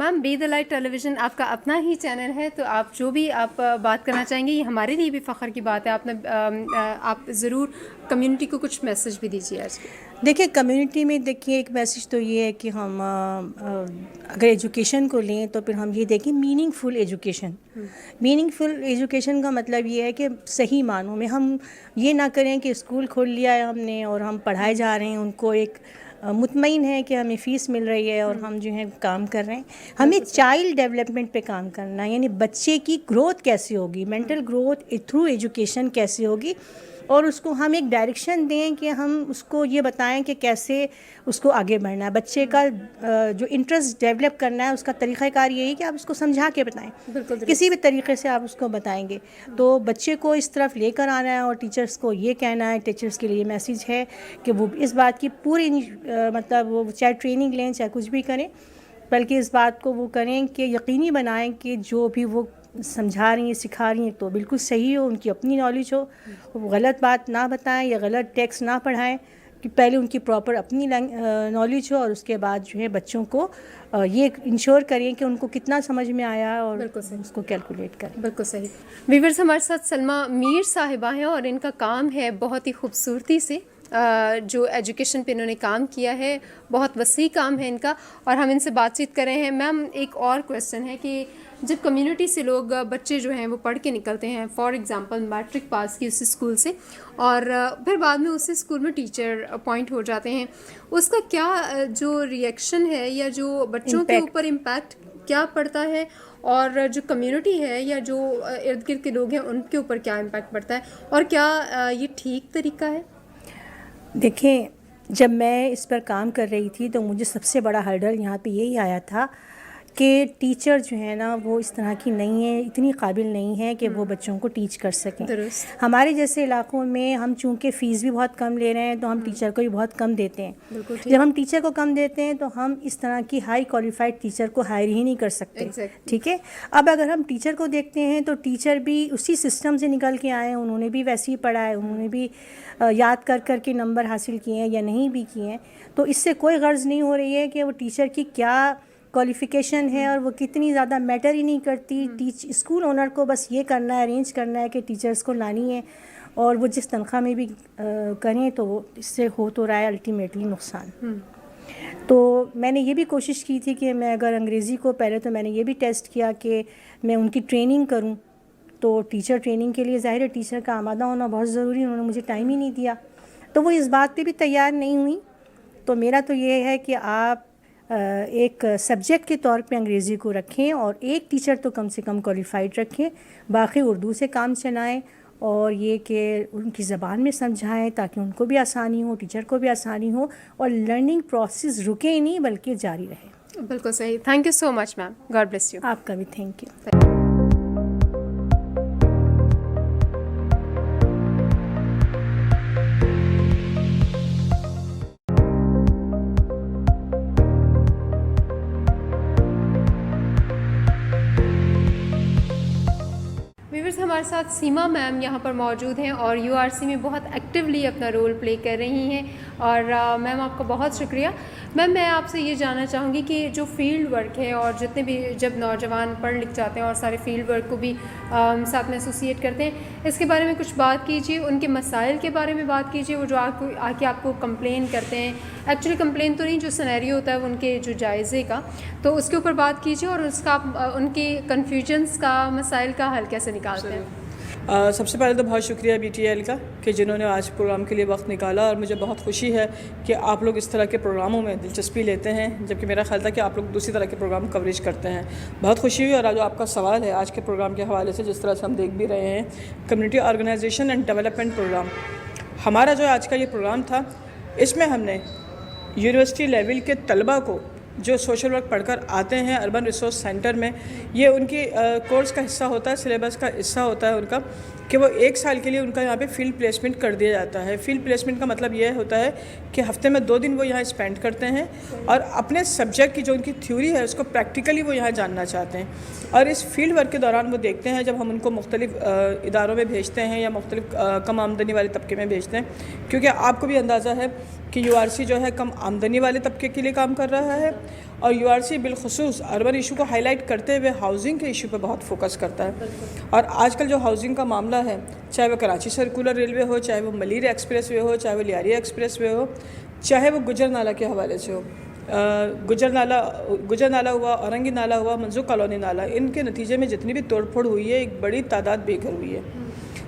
Ma'am, be the light television آپ کا اپنا ہی چینل ہے، تو آپ جو بھی آپ بات کرنا چاہیں گے یہ ہمارے لیے بھی فخر کی بات ہے. آپ ضرور کمیونٹی کو کچھ میسج بھی دیجیے آج کے. دیکھیے کمیونٹی میں دیکھیے ایک میسج تو یہ ہے کہ ہم اگر ایجوکیشن کو لیں تو پھر ہم یہ دیکھیں میننگ فل ایجوکیشن. میننگ فل ایجوکیشن کا مطلب یہ ہے کہ صحیح معنوں میں ہم یہ نہ کریں کہ اسکول کھول لیا ہے ہم نے اور ہم پڑھائے جا رہے ہیں، ان کو ایک مطمئن ہے کہ ہمیں فیس مل رہی ہے اور ہم جو ہے کام کر رہے ہیں. ہمیں چائلڈ ڈیولپمنٹ پہ کام کرنا ہے، یعنی بچے کی گروتھ کیسے ہوگی، مینٹل گروتھ تھرو ایجوکیشن کیسے ہوگی، اور اس کو ہم ایک ڈائریکشن دیں کہ ہم اس کو یہ بتائیں کہ کیسے اس کو آگے بڑھنا ہے. بچے کا جو انٹرسٹ ڈیولپ کرنا ہے اس کا طریقہ کار یہی کہ آپ اس کو سمجھا کے بتائیں. کسی بھی طریقے سے آپ اس کو بتائیں گے تو بچے کو اس طرف لے کر آنا ہے. اور ٹیچرس کو یہ کہنا ہے، ٹیچرس کے لیے میسیج ہے کہ وہ اس بات کی پوری مطلب وہ چاہے ٹریننگ لیں چاہے کچھ بھی کریں، بلکہ اس بات کو وہ کریں کہ یقینی بنائیں کہ جو بھی وہ سمجھا رہی ہیں سکھا رہی ہیں تو بالکل صحیح ہو، ان کی اپنی نالج ہو، غلط بات نہ بتائیں یا غلط ٹیکسٹ نہ پڑھائیں، کہ پہلے ان کی پراپر اپنی نالج ہو اور اس کے بعد جو ہے بچوں کو یہ انشور کریں کہ ان کو کتنا سمجھ میں آیا اور اس کو کیلکولیٹ کریں. بالکل صحیح. ویورز، ہمارے ساتھ سلمیٰ میر صاحبہ ہیں اور ان کا کام ہے بہت ہی خوبصورتی سے جو ایجوکیشن پہ انہوں نے کام کیا ہے، بہت وسیع کام ہے ان کا، اور ہم ان سے بات چیت کر رہے ہیں. میم، ایک اور کویسچن ہے کہ جب کمیونٹی سے لوگ بچے جو ہیں وہ پڑھ کے نکلتے ہیں، فار ایگزامپل میٹرک پاس کی اس اسکول سے، اور پھر بعد میں اسی اسکول میں ٹیچر اپوائنٹ ہو جاتے ہیں، اس کا کیا جو ریئیکشن ہے یا جو بچوں کے اوپر امپیکٹ کیا پڑتا ہے، اور جو کمیونٹی ہے یا جو ارد گرد کے لوگ ہیں ان کے اوپر کیا امپیکٹ پڑتا ہے، اور کیا یہ ٹھیک طریقہ ہے؟ دیکھیں، جب میں اس پر کام کر رہی تھی تو مجھے سب سے بڑا ہرڈل یہاں پہ یہی آیا تھا کہ ٹیچر جو ہے نا وہ اس طرح کی نہیں ہے، اتنی قابل نہیں ہے کہ وہ بچوں کو ٹیچ کر سکیں. ہمارے جیسے علاقوں میں ہم چونکہ فیس بھی بہت کم لے رہے ہیں تو ہم ٹیچر کو بھی بہت کم دیتے ہیں. جب ہم ٹیچر کو کم دیتے ہیں تو ہم اس طرح کی ہائی کوالیفائڈ ٹیچر کو ہائر ہی نہیں کر سکتے. ٹھیک ہے، اب اگر ہم ٹیچر کو دیکھتے ہیں تو ٹیچر بھی اسی سسٹم سے نکل کے آئے ہیں، انہوں نے بھی ویسے ہی پڑھا ہے، انہوں نے بھی یاد کر کر کے نمبر حاصل کیے ہیں یا نہیں بھی کیے ہیں. تو اس سے کوئی غرض نہیں ہو رہی ہے کہ وہ ٹیچر کی کیا کوالیفیکیشن ہے اور وہ کتنی زیادہ میٹر ہی نہیں کرتی. اسکول اونر کو بس یہ کرنا ہے، ارینج کرنا ہے کہ ٹیچرز کو لانی ہے، اور وہ جس تنخواہ میں بھی کریں تو وہ اس سے ہو تو رہا ہے الٹیمیٹلی نقصان. تو میں نے یہ بھی کوشش کی تھی کہ میں اگر انگریزی کو پہلے تو میں نے یہ بھی ٹیسٹ کیا کہ میں ان کی ٹریننگ کروں. تو ٹیچر ٹریننگ کے لیے ظاہر ہے ٹیچر کا آمادہ ہونا بہت ضروری ہے، انہوں نے مجھے ٹائم ہی نہیں دیا، تو وہ اس بات پہ بھی تیار نہیں ہوئی. تو میرا تو یہ ہے کہ آپ ایک سبجیکٹ کے طور پہ انگریزی کو رکھیں اور ایک ٹیچر تو کم سے کم کوالیفائڈ رکھیں، باقی اردو سے کام چلائیں، اور یہ کہ ان کی زبان میں سمجھائیں تاکہ ان کو بھی آسانی ہو، ٹیچر کو بھی آسانی ہو، اور لرننگ پروسیس رکے ہی نہیں بلکہ جاری رہے. بالکل صحیح. Thank you so much ma'am. God bless you. آپ کا بھی تھینک یو. ہمارے ساتھ سیما میم یہاں پر موجود ہیں اور یو آر سی میں بہت ایکٹیولی اپنا رول پلے کر رہی ہیں، اور میم آپ کا بہت شکریہ. میم، میں آپ سے یہ جاننا چاہوں گی کہ جو فیلڈ ورک ہے اور جتنے بھی جب نوجوان پڑھ لکھ جاتے ہیں اور سارے فیلڈ ورک کو بھی ساتھ میں ایسوسیٹ کرتے ہیں، اس کے بارے میں کچھ بات کیجیے، ان کے مسائل کے بارے میں بات کیجیے، وہ جو آ کے آپ کو کمپلین کرتے ہیں، ایکچولی کمپلین تو نہیں، جو سینیریو ہوتا ہے ان کے جو جائزے کا، تو اس کے اوپر بات کیجیے، اور اس کا ان کے کنفیوژنس کا، مسائل کا حل کیسے نکالتے ہیں. سب سے پہلے تو بہت شکریہ بی ٹی ایل کا کہ جنہوں نے آج پروگرام کے لیے وقت نکالا، اور مجھے بہت خوشی ہے کہ آپ لوگ اس طرح کے پروگراموں میں دلچسپی لیتے ہیں، جبکہ میرا خیال تھا کہ آپ لوگ دوسری طرح کے پروگرام کوریج کرتے ہیں. بہت خوشی ہوئی. اور جو آپ کا سوال ہے آج کے پروگرام کے حوالے سے، جس طرح سے ہم دیکھ بھی رہے ہیں community organization and development program, ہمارا جو آج کا یہ پروگرام تھا، اس میں ہم نے یونیورسٹی لیول کے طلباء کو جو سوشل ورک پڑھ کر آتے ہیں اربن ریسورس سینٹر میں، یہ ان کی کورس کا حصہ ہوتا ہے، سلیبس کا حصہ ہوتا ہے ان کا، کہ وہ 1 سال کے لیے ان کا یہاں پہ فیلڈ پلیسمنٹ کر دیا جاتا ہے. فیلڈ پلیسمنٹ کا مطلب یہ ہوتا ہے کہ ہفتے میں 2 دن وہ یہاں اسپینڈ کرتے ہیں، اور اپنے سبجیکٹ کی جو ان کی تھیوری ہے اس کو پریکٹیکلی وہ یہاں جاننا چاہتے ہیں. اور اس فیلڈ ورک کے دوران وہ دیکھتے ہیں، جب ہم ان کو مختلف اداروں میں بھیجتے ہیں یا مختلف کم آمدنی والے طبقے میں بھیجتے ہیں، کیونکہ آپ کو بھی اندازہ ہے کہ یو آر سی جو ہے کم آمدنی والے طبقے کے لیے کام کر رہا ہے، اور URC بالخصوص اربن ایشو کو ہائی لائٹ کرتے ہوئے ہاؤسنگ کے ایشو پہ بہت فوکس کرتا ہے. اور آج کل جو ہاؤسنگ کا معاملہ ہے, چاہے وہ کراچی سرکولر ریلوے ہو, چاہے وہ ملیر ایکسپریس وے ہو, چاہے وہ لیاری ایکسپریس وے ہو, چاہے وہ گجر نالہ کے حوالے سے ہو, گجر نالہ ہوا, اورنگی نالہ ہوا, منظور کالونی نالہ, ان کے نتیجے میں جتنی بھی توڑ پھوڑ ہوئی ہے ایک بڑی تعداد بے گھر ہوئی ہے.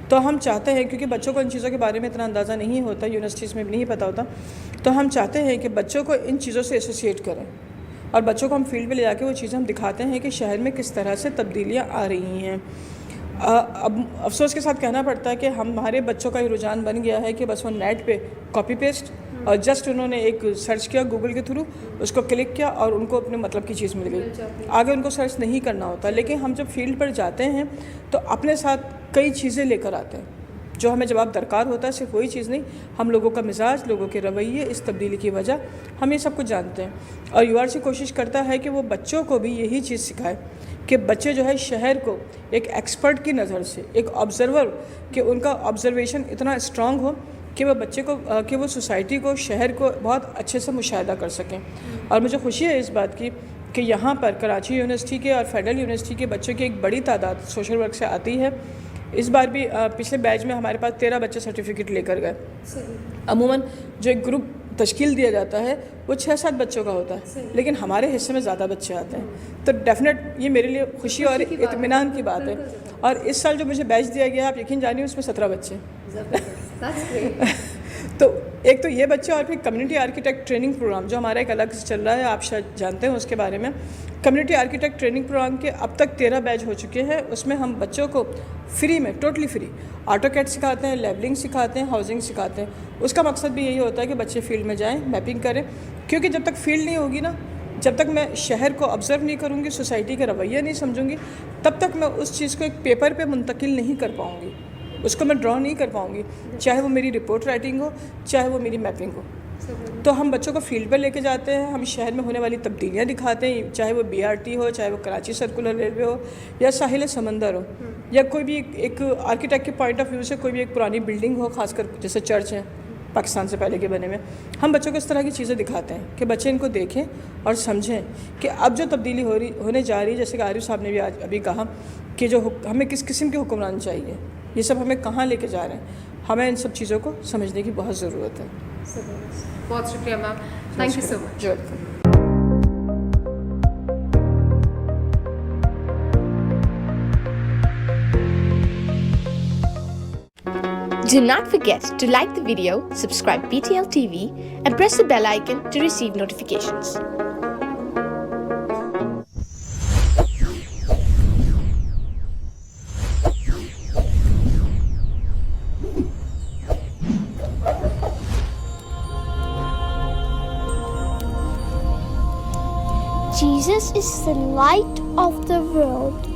تو ہم چاہتے ہیں, کیونکہ بچوں کو ان چیزوں کے بارے میں اتنا اندازہ نہیں ہوتا, یونیورسٹیز میں بھی نہیں پتہ ہوتا, تو ہم چاہتے ہیں کہ بچوں کو ان چیزوں سے ایسوسیٹ کریں اور بچوں کو ہم فیلڈ پہ لے جا کے وہ چیزیں ہم دکھاتے ہیں کہ شہر میں کس طرح سے تبدیلیاں آ رہی ہیں. اب افسوس کے ساتھ کہنا پڑتا ہے کہ ہمارے بچوں کا یہ رجحان بن گیا ہے کہ بس وہ نیٹ پہ کاپی پیسٹ اور جسٹ انہوں نے ایک سرچ کیا گوگل کے تھرو, اس کو کلک کیا اور ان کو اپنے مطلب کی چیز مل گئی, آگے ان کو سرچ نہیں کرنا ہوتا. لیکن ہم جب فیلڈ پر جاتے ہیں تو اپنے ساتھ کئی چیزیں لے کر آتے ہیں جو ہمیں جواب درکار ہوتا ہے. صرف وہی چیز نہیں, ہم لوگوں کا مزاج, لوگوں کے رویے, اس تبدیلی کی وجہ, ہم یہ سب کچھ جانتے ہیں. اور URC کوشش کرتا ہے کہ وہ بچوں کو بھی یہی چیز سکھائے کہ بچے جو ہے شہر کو ایک ایکسپرٹ کی نظر سے, ایک آبزرور, کہ ان کا آبزرویشن اتنا اسٹرانگ ہو کہ وہ بچے کو, کہ وہ سوسائٹی کو, شہر کو بہت اچھے سے مشاہدہ کر سکیں. اور مجھے خوشی ہے اس بات کی کہ یہاں پر کراچی یونیورسٹی کے اور فیڈرل یونیورسٹی کے بچوں کی ایک بڑی تعداد سوشل ورک سے آتی ہے. اس بار بھی پچھلے بیچ میں ہمارے پاس 13 بچے سرٹیفکیٹ لے کر گئے. عموماً جو ایک گروپ تشکیل دیا جاتا ہے وہ 6-7 بچوں کا ہوتا ہے, لیکن ہمارے حصے میں زیادہ بچے آتے ہیں. تو ڈیفینیٹ یہ میرے لیے خوشی اور اطمینان کی بات ہے. اور اس سال جو مجھے بیچ دیا گیا ہے, آپ یقین جانیے اس میں 17 بچے ہیں. تو ایک تو یہ بچے, اور پھر کمیونٹی آرکیٹیکٹ ٹریننگ پروگرام جو ہمارا ایک الگ سے چل رہا ہے, آپ شاید جانتے ہیں اس کے بارے میں. کمیونٹی آرکیٹیکٹ ٹریننگ پروگرام کے اب تک 13 بیچ ہو چکے ہیں. اس میں ہم بچوں کو فری میں, ٹوٹلی فری, آٹو کیٹ سکھاتے ہیں, لیبلنگ سکھاتے ہیں, ہاؤسنگ سکھاتے ہیں. اس کا مقصد بھی یہی ہوتا ہے کہ بچے فیلڈ میں جائیں, میپنگ کریں, کیونکہ جب تک فیلڈ نہیں ہوگی نا, جب تک میں شہر کو آبزرو نہیں کروں گی, سوسائٹی کا رویہ نہیں سمجھوں گی, تب تک میں اس چیز کو ایک پیپر پہ منتقل نہیں کر پاؤں گی, اس کو میں ڈرا نہیں کر پاؤں گی, چاہے وہ میری رپورٹ رائٹنگ ہو, چاہے وہ میری میپنگ ہو. تو ہم بچوں کو فیلڈ پر لے کے جاتے ہیں, ہم شہر میں ہونے والی تبدیلیاں دکھاتے ہیں, چاہے وہ BRT ہو, چاہے وہ کراچی سرکولر ریلوے ہو, یا ساحل سمندر ہو, یا کوئی بھی ایک آرکیٹیکٹ کے پوائنٹ آف ویو سے کوئی بھی ایک پرانی بلڈنگ ہو, خاص کر جیسے چرچ ہیں پاکستان سے پہلے کے بنے میں. ہم بچوں کو اس طرح کی چیزیں دکھاتے ہیں کہ بچے ان کو دیکھیں اور سمجھیں کہ اب جو تبدیلی ہونے جا رہی ہے, جیسے کہ عارف صاحب نے بھی ابھی کہا کہ جو ہمیں کس قسم کے حکمران چاہیے, یہ سب ہمیں کہاں لے کے جا رہے ہیں, ہمیں ان سب چیزوں کو سمجھنے کی بہت ضرورت ہے. بہت شکریہ ma'am, thank you so much. Do not forget to like the video, subscribe BTL TV, and press the bell icon to receive notifications. Jesus is the light of the world.